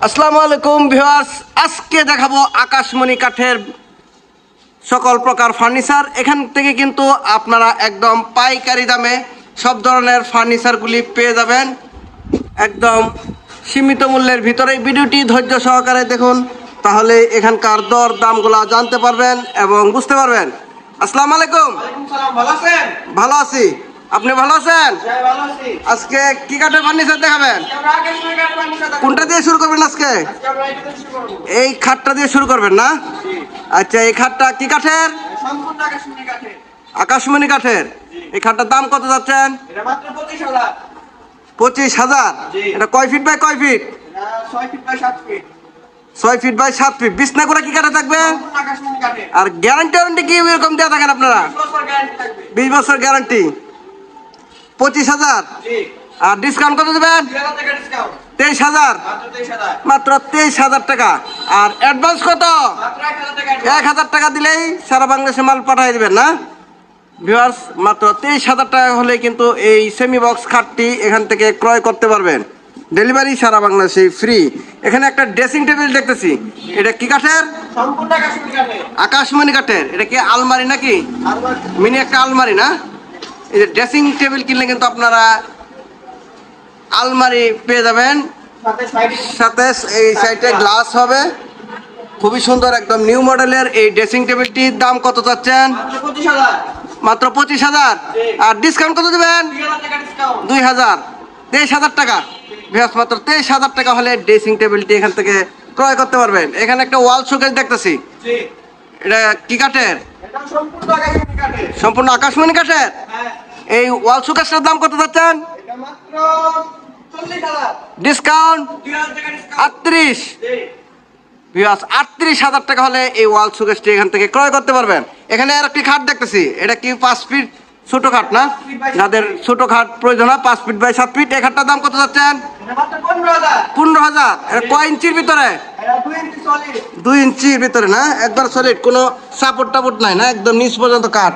আসসালামু আলাইকুম ভিউয়ার্স, আজকে দেখাবো আকাশমণি কাঠের সকল প্রকার ফার্নিচার। এখান থেকে কিন্তু আপনারা একদম পাইকারি দামে সব ধরনের ফার্নিচারগুলি পেয়ে যাবেন একদম সীমিত মূল্যের ভিতরে। ভিডিওটি ধৈর্য সহকারে দেখুন, তাহলে এখানকার দর দামগুলো জানতে পারবেন এবং বুঝতে পারবেন। আসসালামু আলাইকুম। ভালো আছেন? ভালো আছি, আপনি ভালো আছেন? আজকে কি কাঠের ফার্নিচার দেখাবেন? কোনটা দিয়ে শুরু করবেন আজকে? এই খাটটা দিয়ে শুরু করবেন না? আচ্ছা, এই খাটটা কি কাঠের? আকাশমণি কাঠের। এই খাটটার দাম কত যাচ্ছেন? 25,000। এটা কয় ফিট বাই কয় ফিট? 6 feet by 7 feet. বিছনা করে কি কাঠে থাকবে? আর গ্যারান্টি কি এরকম দেওয়া থাকেন আপনারা? 20 বছর গ্যারান্টি। 25,000। আর ডিসকাউন্ট কত দেবেন? 23,000। মাত্র 23,000 টাকা। আর অ্যাডভান্স কত? 1,000 টাকা দিলেই সারা বাংলাদেশে মাল পাঠিয়ে দেবেন না ভিউয়ার্স? মাত্র 23,000 টাকা হলে কিন্তু এই সেমি বক্স খাটটি এখান থেকে ক্রয় করতে পারবেন। ডেলিভারি সারা বাংলাদেশে ফ্রি। এখানে একটা ড্রেসিং টেবিল দেখতেছি, এটা কি কাঠের? আকাশমণি কাঠের। এটা কি আলমারি নাকি? মিনি একটা আলমারি না? এই যে ড্রেসিং টেবিল কিনলে কিন্তু আপনারা আলমারি পেয়ে যাবেন, সাথে এই সাইডে গ্লাস হবে। খুবই সুন্দর, একদম নিউ মডেলের এই ড্রেসিং টেবিলটির দাম কত চাচ্ছেন? মাত্র 25,000। আর ডিসকাউন্ট কত দেবেন? 2,000। 23,000 টাকা। ভিউয়ার্স, মাত্র 23,000 টাকা হলে ড্রেসিং টেবিলটি এখান থেকে ক্রয় করতে পারবেন। এখানে একটা ওয়াল শোকেস দেখতেছি, এটা কি কাঠের? সম্পূর্ণ আকাশমণি কাঠের। এই ওয়াল শোকেসটার দাম কত যাচ্ছেন? ডিসকাউন্ট 38। 38,000 টাকা হলে এই ওয়াল শোকেসটি এখান থেকে ক্রয় করতে পারবেন। এখানে আর একটি খাট দেখতেছি, এটা কি 5 ফিট ছোট খাট না? যাদের ছোট খাট প্রয়োজন হয় 5 ফিট বাই 7 ফিট। এই খাটটার দাম কত যাচ্ছেন? 15,000। এটা কয় ইঞ্চির ভিতরে? 2 ইঞ্চির ভিতরে না? একবার সলিড, কোনো সাপোর্ট টাপোর্ট নাই না? একদম নিচ পর্যন্ত কাঠ।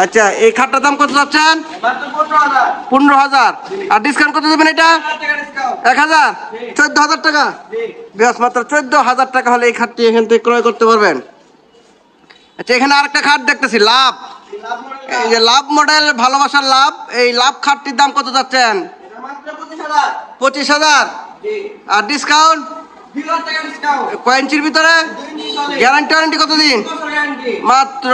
আচ্ছা, এই খাটটার দাম কত যাচ্ছেন? 15,000। আর ডিসকাউন্ট কত দেবেন এটা? 1,000। 14,000 টাকা। বেশ, মাত্র 14,000 টাকা হলে এই খাটটি এখান থেকে ক্রয় করতে পারবেন। আচ্ছা, এখানে আরেকটা খাট দেখতেছি, লাভ। এই যে লাভ মডেল, ভালোবাসার লাভ। এই লাভ খাটটির দাম কত যাচ্ছেন? 25,000। আর ডিসকাউন্ট কয় ইঞ্চির ভিতরে? গ্যারান্টি কতদিন? মাত্র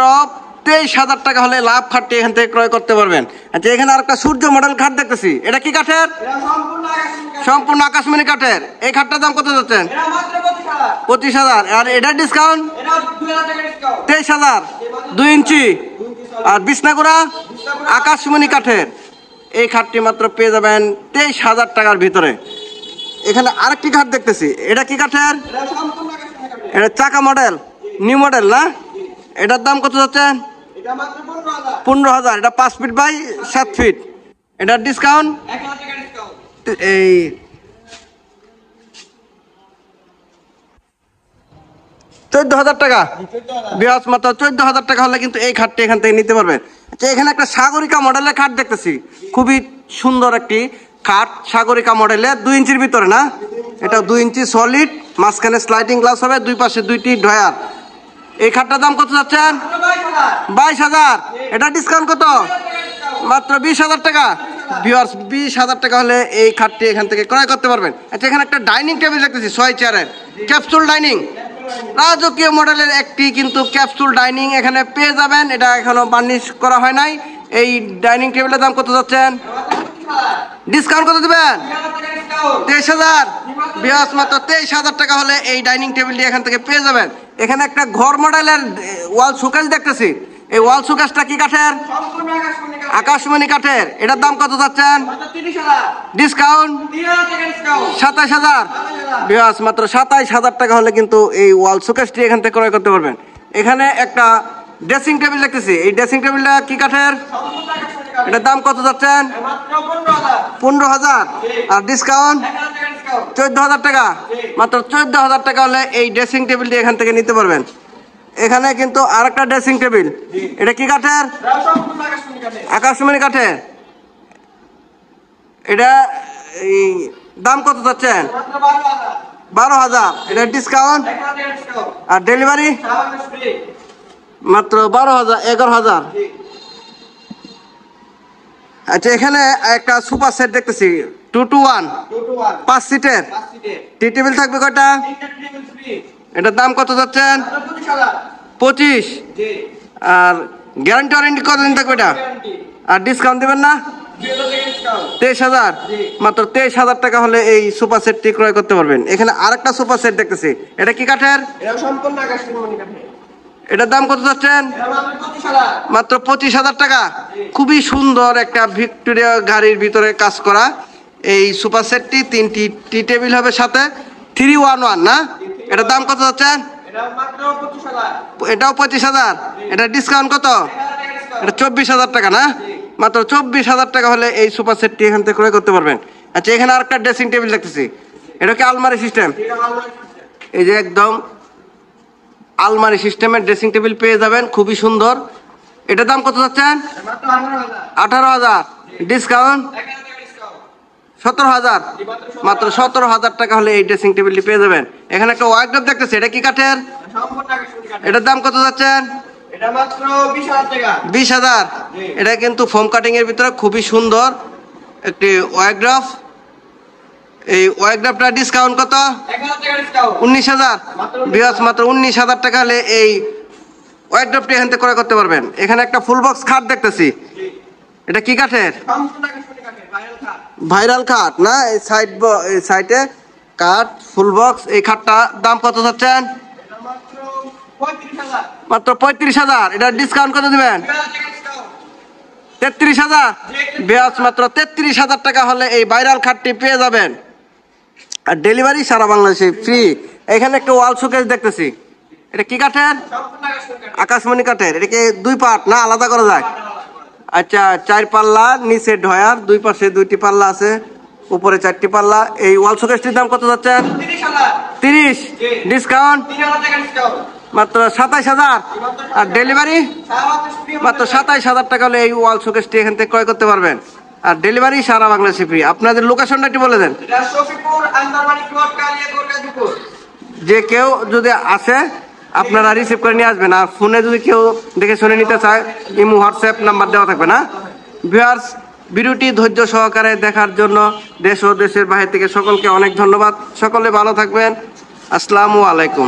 23,000 টাকা হলে লাভ খাটটি এখান থেকে ক্রয় করতে পারবেন। আচ্ছা, এখানে আর একটা সূর্য মডেল খাট দেখতেছি, এটা কি কাঠের? সম্পূর্ণ আকাশমণি কাঠের। এই খাটটার দাম কত যাচ্ছেন? 25,000। আর এটার ডিসকাউন্ট 23,000। 2 ইঞ্চি। আর বিছনাগুড়া আকাশমণি কাঠের। এই খাটটি মাত্র পেয়ে যাবেন 23,000 টাকার ভিতরে। এখানে আরেকটি খাট দেখতেছি, এটা কি কাঠের? এটা চাকা মডেল, নিউ মডেল না? এটার দাম কত যাচ্ছেন? 15,000। এটা 5 ফিট বাই 7 ফিট। এটার ডিসকাউন্ট এই 14,000 টাকা। বিয়াস, মাত্র 14,000 টাকা হলে কিন্তু এই খাটটি এখান থেকে নিতে পারবেন। আচ্ছা, এখানে একটা সাগরিকা মডেলের খাট দেখতেছি, খুবই সুন্দর একটি খাট, সাগরিকা মডেলের। 2 ইঞ্চির ভিতরে না? এটা 2 ইঞ্চি সলিড, মাঝখানে স্লাইডিং গ্লাস হবে, দুই পাশে 2টি ড্রয়ার। এই খাটটার দাম কত যাচ্ছেন? 22,000। এটা ডিসকাউন্ট কত? মাত্র 20,000 টাকা। ভিউয়ার্স, 20,000 টাকা হলে এই খাটটি এখান থেকে ক্রয় করতে পারবেন। আচ্ছা, এখানে একটা ডাইনিং টেবিল দেখতেছি, 6 চেয়ারের ক্যাপসুল ডাইনিং। রাজকীয় মডেলের একটি কিন্তু ক্যাপসুল ডাইনিং এখানে পেয়ে যাবেন। এটা এখনো বার্নিশ করা হয় নাই। এই ডাইনিং টেবিলের দাম কত যাচ্ছেন? ডিসকাউন্ট কত দেবেন? 23,000। ভিউয়ার্স, মাত্র 23,000 টাকা হলে এই ডাইনিং টেবিলটি এখান থেকে পেয়ে যাবেন। এখানে একটা ঘর মডেলের ওয়াল শোকেস দেখতেছি, এই ওয়াল শোকেসটা কি কাঠের? আকাশমণি কাঠের। এটার দাম কত যাচ্ছেন? ডিসকাউন্ট 27,000। ভিউয়ার্স, মাত্র 27,000 টাকা হলে কিন্তু এই ওয়াল শোকেসটি এখান থেকে ক্রয় করতে পারবেন। এখানে একটা ড্রেসিং টেবিল দেখতেছি, এই ড্রেসিং টেবিলটা কি কাঠের? এটার দাম কত যাচ্ছেন? 15,000। আর ডিসকাউন্ট 14,000 টাকা। মাত্র 14,000 টাকা হলে এই ড্রেসিং টেবিলটি এখান থেকে নিতে পারবেন। এখানে কিন্তু আরেকটা ড্রেসিং টেবিল, এটা কি কাঠের? আকাশমণি কাঠের। এটা এই দাম কত যাচ্ছেন? 12,000 এটা ডিসকাউন্ট আর ডেলিভারি মাত্র 12,000 11,000। আচ্ছা এখানে একটা সুপার সেট দেখতেছি 2-to-1 5 সিটের টি টেবিল থাকবে কয়টা? এটার দাম কত যাচ্ছেন? 25। আর গ্যারান্টি ওয়ারেন্টি কতদিন থাকবে এটা? আর ডিসকাউন্ট দিবেন না? 23,000 মাত্র 23,000 টাকা হলে এই সোফা সেটটি ক্রয় করতে পারবেন। এখানে আরেকটা সোফা সেট দেখতেছি, এটা কি কাঠের? এটার দাম কত যাচ্ছেন? মাত্র 25,000 টাকা। খুবই সুন্দর একটা ভিক্টোরিয়া গাড়ির ভিতরে কাজ করা এই সোফা সেটটি, 3টি টি টেবিল হবে সাথে 3-1-1 না? এটার দাম কত যাচ্ছেন? এটাও 25,000। এটা ডিসকাউন্ট কত? এটা 24,000 টাকা না? মাত্র 24,000 টাকা হলে এই সোফা সেটটি এখান থেকে ক্রয় করতে পারবেন। আচ্ছা এখানে আরেকটা ড্রেসিং টেবিল দেখতেছি, এটা কি আলমারি সিস্টেম? এই যে একদম আলমারি সিস্টেমের ড্রেসিং টেবিল পেয়ে যাবেন, খুবই সুন্দর। এটার দাম কত যাচ্ছেন? 18,000। ডিসকাউন্ট 17,000। মাত্র 17,000 টাকা হলে এই ড্রেসিং টেবিলটি পেয়ে যাবেন। এখানে একটা ওয়ার্ডরোব দেখতেছি, এটা কি কাঠের? এটার দাম কত যাচ্ছেন? 20,000। এটা কিন্তু ফোম কাটিং এর ভিতরে খুবই সুন্দর একটি ওয়ার্ডরোব। এই ওয়ার্ডরোবটা ডিসকাউন্ট কত? 19,000। বিয়াস মাত্র 19,000 টাকা হলে এই ওয়ার্ডরোবটি এখান থেকে ক্রয় করতে পারবেন। এখানে একটা ফুল বক্স খাট দেখতেছি, এটা কি কাঠের? ভাইরাল খাট না? এই সাইডে কাঠ ফুল বক্স। এই খাটটা দাম কত যাচ্ছেন? মাত্র 35,000। এটা ডিসকাউন্ট কত দিবেন? 33,000। বিয়াস মাত্র 33,000 টাকা হলে এই ভাইরাল খাটটি পেয়ে যাবেন। আর ডেলিভারি সারা বাংলাদেশে ফ্রি। এখানে একটা ওয়াল শোকেস দেখতেছি, এটা কি কাঠের? আকাশমণি কাঠের। এটা কি 2 পার্ট না আলাদা করা যায়? আচ্ছা 4 পাল্লা, নিচে ঢয়ার, 2 পাশে 2টি পাল্লা আছে, উপরে 4টি পাল্লা। এই ওয়াল শোকেসটির দাম কত যাচ্ছে? 30। ডিসকাউন্ট মাত্র 27,000। আর ডেলিভারি মাত্র 27,000 টাকা হলে এই ওয়াল শোকেসটি এখান থেকে ক্রয় করতে পারবেন। আর ডেলিভারি সারা বাংলাদেশে ফ্রি। আপনাদের লোকেশনটা একটু বলে দেন। যে কেউ যদি আসে আপনারা রিসিভ করে নিয়ে আসবেন। আর ফোনে যদি কেউ দেখে শুনে নিতে চায়, ইমো হোয়াটসঅ্যাপ নাম্বার দেওয়া থাকবে না? ভিউয়ার্স, ভিডিওটি ধৈর্য সহকারে দেখার জন্য দেশ ও দেশের বাইরে থেকে সকলকে অনেক ধন্যবাদ। সকলে ভালো থাকবেন। আসসালামু আলাইকুম।